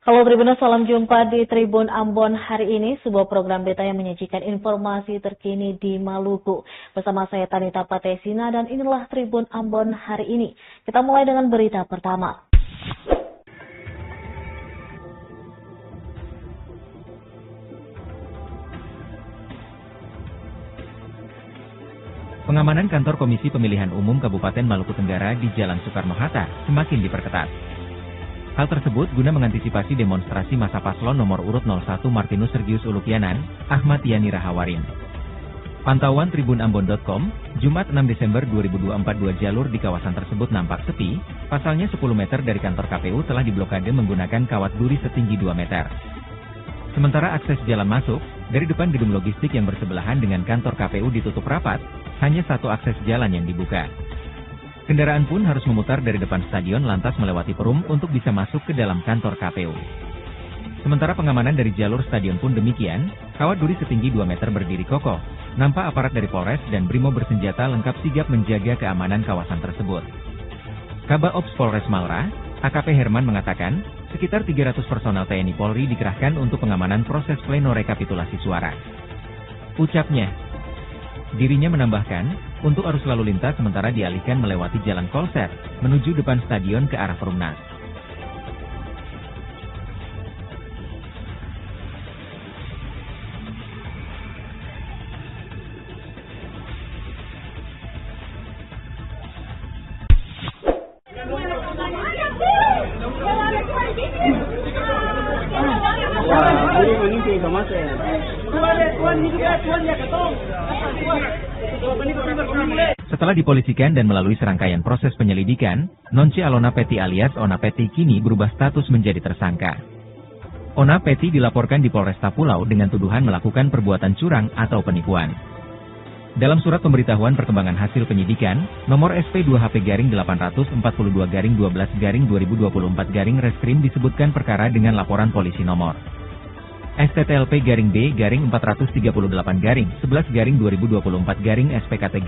Halo Tribuners, salam jumpa di Tribun Ambon hari ini, sebuah program berita yang menyajikan informasi terkini di Maluku. Bersama saya Tanita Patesina dan inilah Tribun Ambon hari ini. Kita mulai dengan berita pertama. Pengamanan kantor Komisi Pemilihan Umum Kabupaten Maluku Tenggara di Jalan Soekarno-Hatta semakin diperketat. Hal tersebut guna mengantisipasi demonstrasi masa paslon nomor urut 01 Martinus Sergius Ulukianan, Ahmad Yani Rahawarin. Pantauan tribunambon.com, Jumat 6 Desember 2024 dua jalur di kawasan tersebut nampak sepi, pasalnya 10 meter dari kantor KPU telah diblokade menggunakan kawat duri setinggi 2 meter. Sementara akses jalan masuk, dari depan gedung logistik yang bersebelahan dengan kantor KPU ditutup rapat, hanya satu akses jalan yang dibuka. Kendaraan pun harus memutar dari depan stadion lantas melewati perum untuk bisa masuk ke dalam kantor KPU. Sementara pengamanan dari jalur stadion pun demikian, kawat duri setinggi 2 meter berdiri kokoh, nampak aparat dari Polres dan Brimo bersenjata lengkap sigap menjaga keamanan kawasan tersebut. Kabak Ops Polres Malra, AKP Herman mengatakan, sekitar 300 personel TNI Polri dikerahkan untuk pengamanan proses pleno rekapitulasi suara. Ucapnya, dirinya menambahkan, untuk arus lalu lintas sementara dialihkan melewati Jalan Kolser, menuju depan stadion ke arah Perumnas. Setelah dipolisikan dan melalui serangkaian proses penyelidikan, Nonce Alona Peti alias Ona Peti kini berubah status menjadi tersangka. Ona Peti dilaporkan di Polresta Pulau dengan tuduhan melakukan perbuatan curang atau penipuan. Dalam surat pemberitahuan perkembangan hasil penyidikan, nomor SP2HP-804-12-2024 Reskrim disebutkan perkara dengan laporan polisi nomor STTLP-B-438-11-2024 SPKT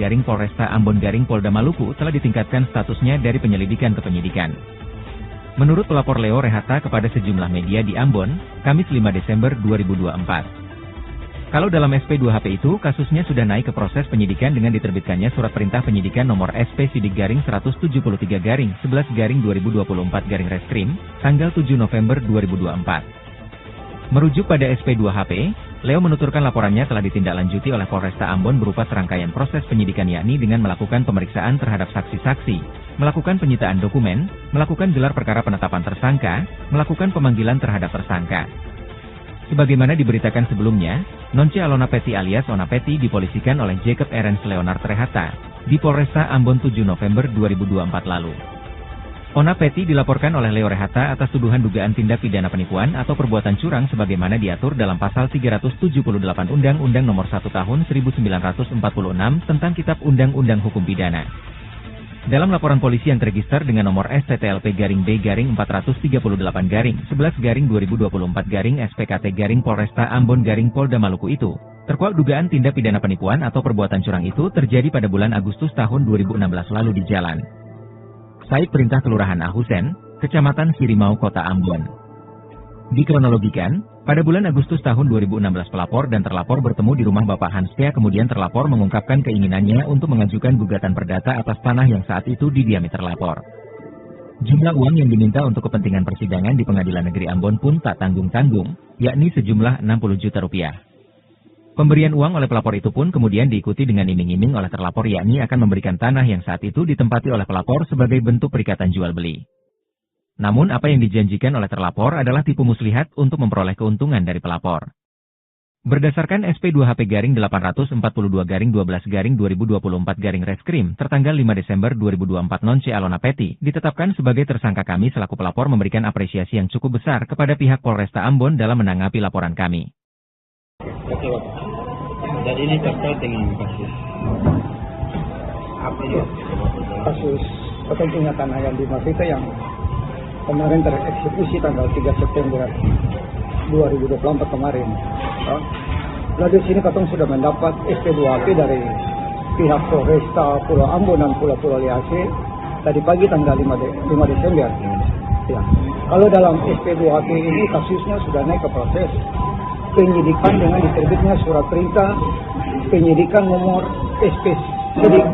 Ambon Polda Maluku telah ditingkatkan statusnya dari penyelidikan ke penyidikan. Menurut pelapor Leo Rehata kepada sejumlah media di Ambon, Kamis 5 Desember 2024. Kalau dalam SP2HP itu, kasusnya sudah naik ke proses penyidikan dengan diterbitkannya surat perintah penyidikan nomor SP-173-11-2024 Reskrim, tanggal 7 November 2024. Merujuk pada SP2HP, Leo menuturkan laporannya telah ditindaklanjuti oleh Polresta Ambon berupa serangkaian proses penyidikan yakni dengan melakukan pemeriksaan terhadap saksi-saksi, melakukan penyitaan dokumen, melakukan gelar perkara penetapan tersangka, melakukan pemanggilan terhadap tersangka. Sebagaimana diberitakan sebelumnya, Nonce Alona Peti alias Ona Peti dipolisikan oleh Jacob Ernst Leonard Rehata di Polresta Ambon 7 November 2024 lalu. Ona Peti dilaporkan oleh Leo Rehata atas tuduhan dugaan tindak pidana penipuan atau perbuatan curang sebagaimana diatur dalam pasal 378 Undang-Undang Nomor 1 Tahun 1946 tentang Kitab Undang-Undang Hukum Pidana. Dalam laporan polisi yang terregister dengan nomor STTLP-B-438-11-2024 SPKT Polresta Ambon Polda Maluku itu, terkuak dugaan tindak pidana penipuan atau perbuatan curang itu terjadi pada bulan Agustus tahun 2016 lalu di Jalan Said Perintah Kelurahan Ahusen, Kecamatan Sirimau, Kota Ambon. Dikronologikan, pada bulan Agustus tahun 2016 pelapor dan terlapor bertemu di rumah Bapak Hanspea, kemudian terlapor mengungkapkan keinginannya untuk mengajukan gugatan perdata atas tanah yang saat itu didiami terlapor. Jumlah uang yang diminta untuk kepentingan persidangan di Pengadilan Negeri Ambon pun tak tanggung-tanggung, yakni sejumlah 60 juta rupiah. Pemberian uang oleh pelapor itu pun kemudian diikuti dengan iming-iming oleh terlapor yakni akan memberikan tanah yang saat itu ditempati oleh pelapor sebagai bentuk perikatan jual-beli. Namun apa yang dijanjikan oleh terlapor adalah tipu muslihat untuk memperoleh keuntungan dari pelapor. Berdasarkan SP2HP-12-12-2024 Reskrim tertanggal 5 Desember 2024 Nonce Alona Peti ditetapkan sebagai tersangka kami selaku pelapor memberikan apresiasi yang cukup besar kepada pihak Polresta Ambon dalam menanggapi laporan kami. Oke, Bapak. Jadi ini terkait dengan kasus apa ya? Kasus kepentingan tanah yang dimaksud itu yang kemarin tereksekusi tanggal 3 September 2024 kemarin. Nah, di sini katong sudah mendapat SP2HP dari pihak Polresta Pulau Ambon dan Pulau Liase tadi pagi tanggal 5 Desember. Ya. Kalau dalam SP2HP ini kasusnya sudah naik ke proses penyidikan dengan diterbitnya surat perintah penyidikan nomor SP Sidik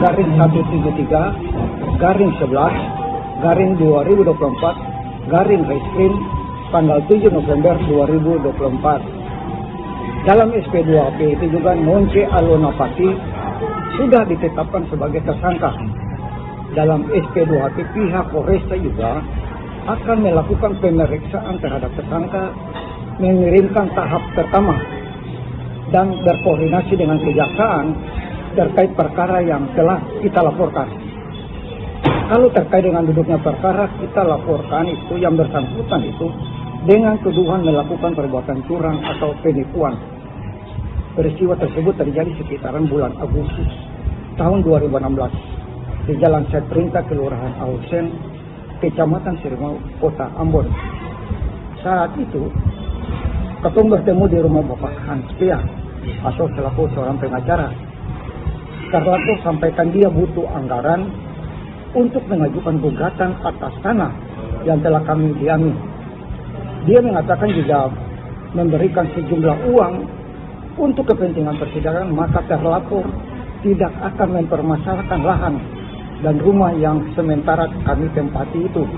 garing 173 garing 11 garing 2024 garing Reskrim tanggal 7 November 2024. Dalam SP2HP itu juga Nonce Alonapati sudah ditetapkan sebagai tersangka. Dalam SP2HP pihak Polresta juga akan melakukan pemeriksaan terhadap tersangka, mengirimkan tahap pertama dan berkoordinasi dengan kejaksaan terkait perkara yang telah kita laporkan. Kalau terkait dengan duduknya perkara, kita laporkan itu yang bersangkutan itu dengan tuduhan melakukan perbuatan curang atau penipuan. Peristiwa tersebut terjadi sekitaran bulan Agustus tahun 2016 di Jalan Setrinta, Kelurahan Ausen, Kecamatan Sirimau, Kota Ambon. Saat itu, Ketum bertemu di rumah Bapak Hans Pia atau selaku seorang pengacara. Karena itu sampaikan dia butuh anggaran untuk mengajukan gugatan atas tanah yang telah kami diami. Dia mengatakan juga memberikan sejumlah uang untuk kepentingan persidangan, maka terlapor tidak akan mempermasalahkan lahan dan rumah yang sementara kami tempati itu.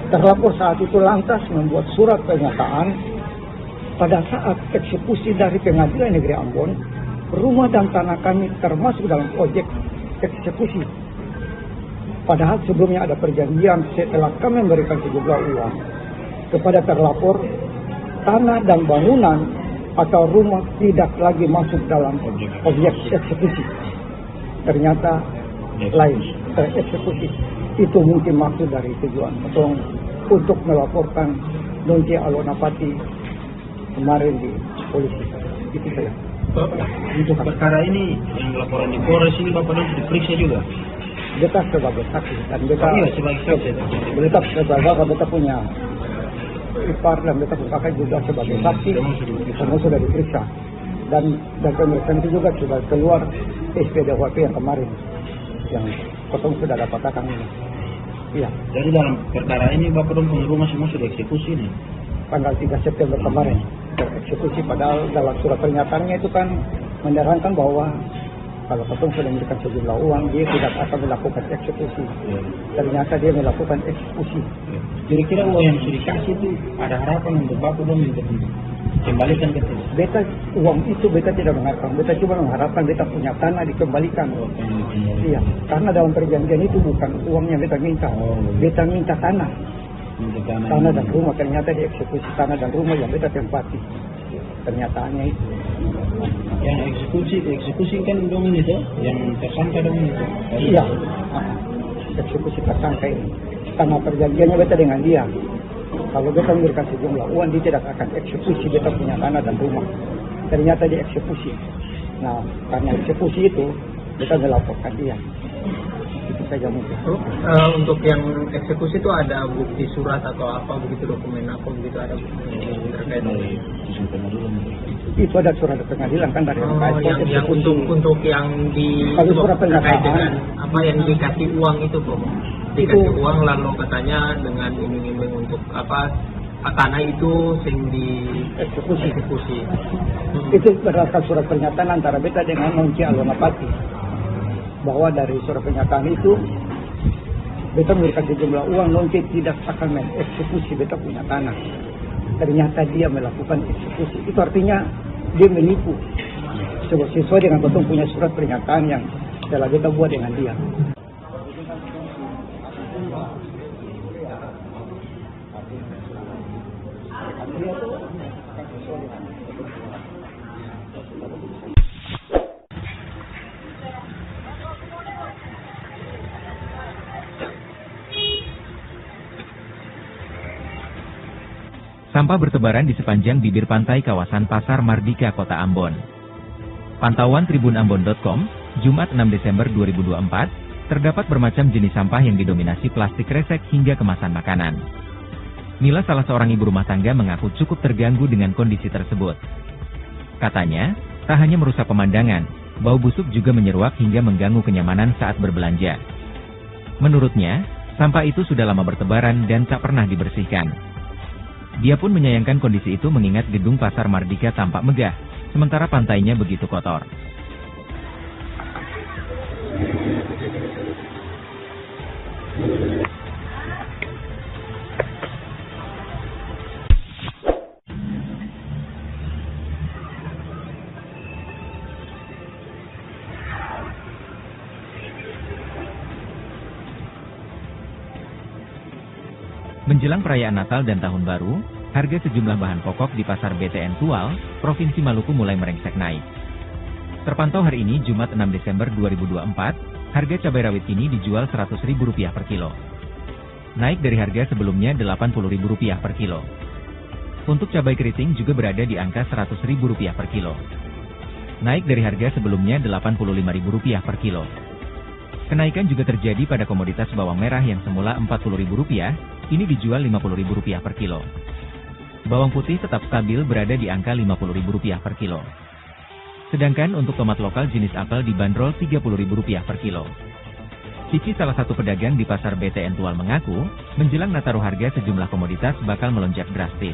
Terlapor saat itu lantas membuat surat pernyataan pada saat eksekusi dari Pengadilan Negeri Ambon, rumah dan tanah kami termasuk dalam objek eksekusi. Padahal sebelumnya ada perjanjian setelah kami memberikan sejumlah uang kepada terlapor, tanah dan bangunan atau rumah tidak lagi masuk dalam objek eksekusi. Ternyata lain, tereksekusi. Itu mungkin maksud dari tujuan Ketum untuk melaporkan Nonce Alonapati kemarin di polisi. Itu saja. Untuk perkara ini yang laporan di Polres ini Bapak Don diperiksa juga? Beta sebagai saksi dan beta sebagai saksi. Beta sebagai beta punya ipar dan beta punya kakak juga sebagai saksi. Semua sudah diperiksa dan pemeriksaan itu juga sudah keluar SP2HP yang kemarin yang Ketum sudah dapatkan ini. Iya. Jadi dalam perkara ini Bapak Don punya rumah semua sudah eksekusi nih? Tanggal 3 September kemarin tereksekusi, padahal dalam surat pernyataannya itu kan menerangkan bahwa kalau Ketum sudah memberikan sejumlah uang, dia tidak akan melakukan eksekusi. Ternyata dia melakukan eksekusi. Kira-kira uang yang sudah dikasih itu ada harapan untuk Bapak Don untuk kembalikan ke sini? Beta uang itu beta tidak mengharapkan, beta cuma mengharapkan beta punya tanah dikembalikan. Iya, karena dalam perjanjian itu bukan uangnya beta minta, beta minta tanah. Tanah dan rumah, ternyata dieksekusi tanah dan rumah yang beta tempati. Kenyataannya itu. Yang eksekusi kan dong itu, yang tersangka dong itu. Iya, eksekusi tersangka ini. Tanah perjanjiannya beta dengan dia. Kalau beta memberikan sejumlah uang, dia tidak akan eksekusi beta punya tanah dan rumah. Ternyata dieksekusi. Nah, karena eksekusi itu, beta melaporkan dia. Itu saja mungkin. Untuk yang eksekusi itu ada bukti surat atau apa begitu, dokumen apa begitu, ada bukti terkait itu ada surat pengadilan kan dari yang untuk yang di kalau surat terkait pernyataan dengan apa yang dikasih uang itu Bro. Dikasih uang lalu katanya dengan iming-iming untuk apa tanah itu sing di eksekusi. Itu berdasarkan surat pernyataan antara beta dengan Nonce Alonapati, bahwa dari surat pernyataan itu beta memberikan sejumlah uang, Nonce tidak akan mengeksekusi beta punya tanah. Ternyata dia melakukan eksekusi. Itu artinya dia menipu sesuai dengan Ketum punya surat pernyataan yang telah beta buat dengan dia. Sampah bertebaran di sepanjang bibir pantai kawasan Pasar Mardika, Kota Ambon. Pantauan tribunambon.com, Jumat 6 Desember 2024, terdapat bermacam jenis sampah yang didominasi plastik kresek hingga kemasan makanan. Mila, salah seorang ibu rumah tangga, mengaku cukup terganggu dengan kondisi tersebut. Katanya, tak hanya merusak pemandangan, bau busuk juga menyeruak hingga mengganggu kenyamanan saat berbelanja. Menurutnya, Sampah itu sudah lama bertebaran dan tak pernah dibersihkan. Dia pun menyayangkan kondisi itu mengingat gedung Pasar Mardika tampak megah, sementara pantainya begitu kotor. Menjelang perayaan Natal dan Tahun Baru, harga sejumlah bahan pokok di Pasar BTN Tual, Provinsi Maluku mulai merengsek naik. Terpantau hari ini, Jumat 6 Desember 2024, harga cabai rawit ini dijual Rp100.000 per kilo. Naik dari harga sebelumnya Rp80.000 per kilo. Untuk cabai keriting juga berada di angka Rp100.000 per kilo. Naik dari harga sebelumnya Rp85.000 per kilo. Kenaikan juga terjadi pada komoditas bawang merah yang semula Rp40.000, ini dijual Rp50.000 per kilo. Bawang putih tetap stabil berada di angka Rp50.000 per kilo. Sedangkan untuk tomat lokal jenis apel dibanderol Rp30.000 per kilo. Cici, salah satu pedagang di Pasar BTN Tual, mengaku, menjelang Nataru harga sejumlah komoditas bakal melonjak drastis.